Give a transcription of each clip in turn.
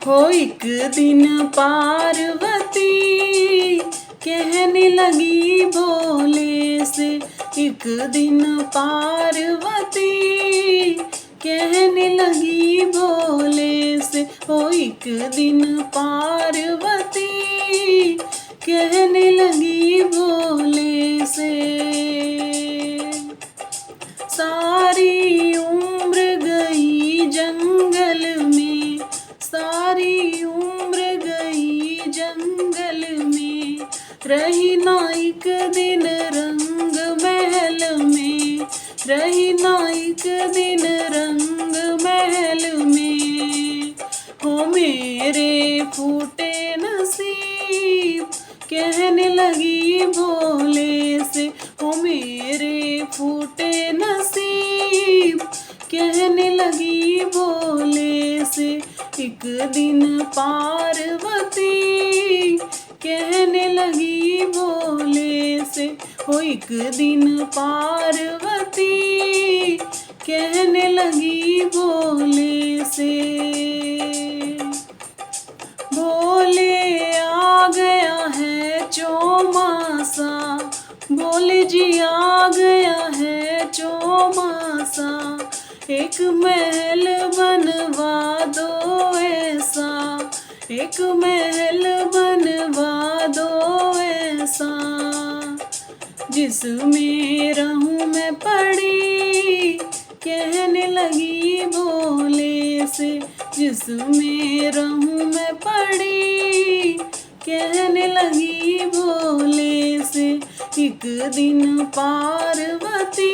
हो एक दिन पार्वती कहने लगी भोले से, एक दिन पार्वती कहने लगी भोले से, हो एक दिन पार्वती कहने लगी भोले से। सारी उम्र गई जंगल में, सारी उम्र गई जंगल में, रही ना एक दिन रंग महल में, रही ना एक दिन रंग महल में। हो मेरे फूटे नसीब कहने लगी भोले से, हो मेरे फूटे नसीब कहने लगी भोले से। एक दिन पार्वती कहने लगी भोले से, हो एक दिन पार्वती कहने लगी भोले से। भोले आ गया है चौमासा, भोले जी आ गया है चौमासा, एक महल बनवा दो ऐसा, एक महल बनवा दो ऐसा, जिसमें रहूं मैं पड़ी कहने लगी भोले से, जिसमें रहूं मैं पड़ी कहने लगी भोले से। एक दिन पार्वती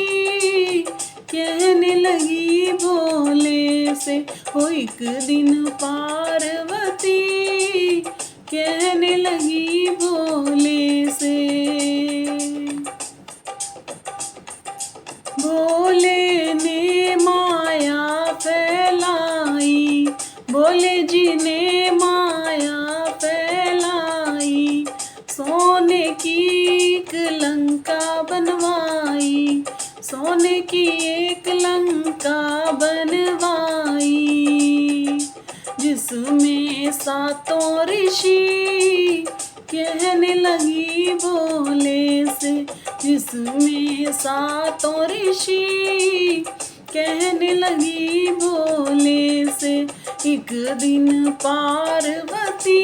कहने लगी भोले से, हो एक दिन पार्वती कहने लगी भोले से। भोले ने माया फैलाई, भोले जी ने माया फैलाई, सोने की एक लंका बनवाई, सोने की एक लंका बनवाई, जिसमें सातों ऋषि कहने लगी भोले से, जिसमें सातों ऋषि कहने लगी भोले से। एक दिन पार्वती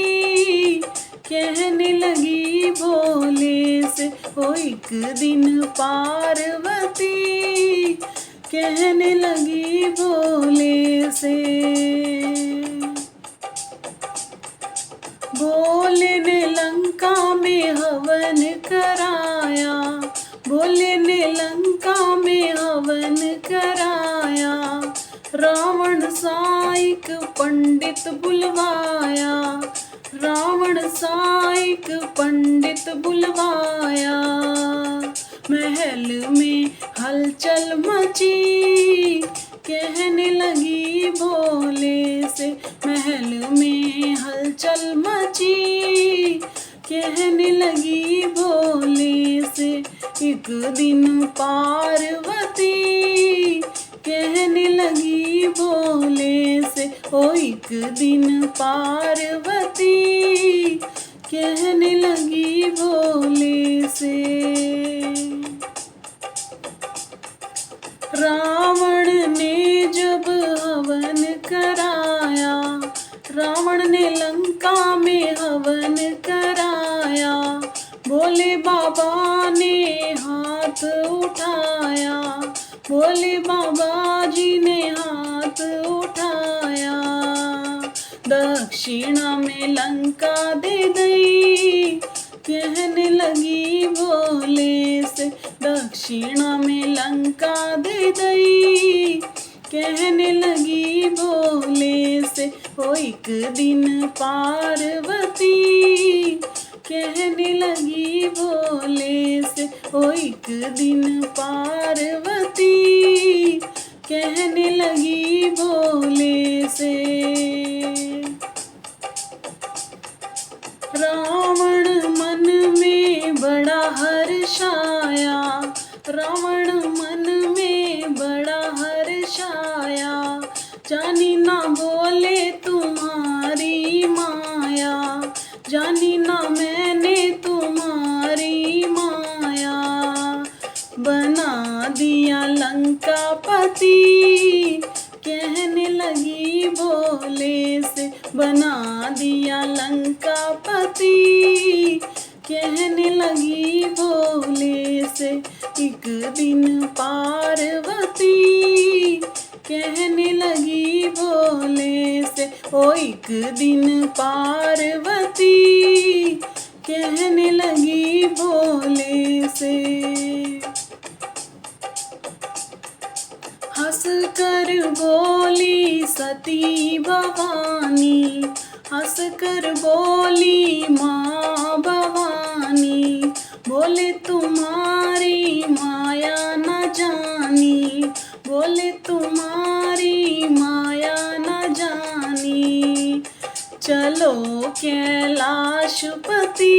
कहने लगी भोले से, हो एक दिन पार्वती कहने लगी भोले से। भोले ने लंका में हवन कराया, भोले ने लंका में हवन कराया, रावण सा एक पंडित बुलवाया, रावण सा एक पंडित बुलवाया, महल में हलचल मची कहने लगी भोले से, महल में हलचल मची कहने लगी भोले से। एक दिन पार्वती कहने लगी भोले से, ओ एक दिन पार्वती कहने लगी भोले से। रावण ने जब हवन कराया, रावण ने लंका में हवन कराया, भोले बाबा ने हाथ उठाया, भोले बाबा जी ने हाथ उठाया, दक्षिणा में लंका दे गई कहने लगी भोले से, दक्षिणा में लंका दे गई कहने लगी भोले से। ओ एक दिन पार्वती कहने लगी भोले से, ओ एक दिन पार्वती कहने लगी भोले से। रावण मन में बड़ा हर्षाया, रावण मन में बड़ा हर्षाया, जानी ना बोले तुम्हारी बना दिया लंकापति। कहने लगी भोले से बना दिया लंकापति। कहने लगी भोले से एक दिन पार्वती। कहने लगी भोले से ओ एक दिन पार्वती। कहने लगी भोले से हंस कर बोली सती भवानी। हंस कर बोली माँ भवानी। बोले तुम्हारी माया न जानी। बोले तुम्हारी माया न जानी। चलो कैलाशपति।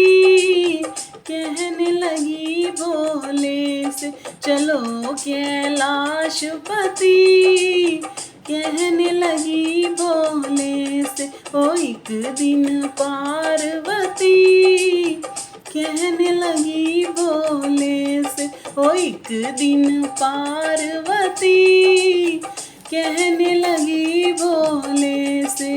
कहने लगी भोले से चलो कैलाशपति। कहने लगी भोले से ओ एक दिन पार्वती। कहने लगी भोले से ओ एक दिन पार्वती। कहने लगी भोले से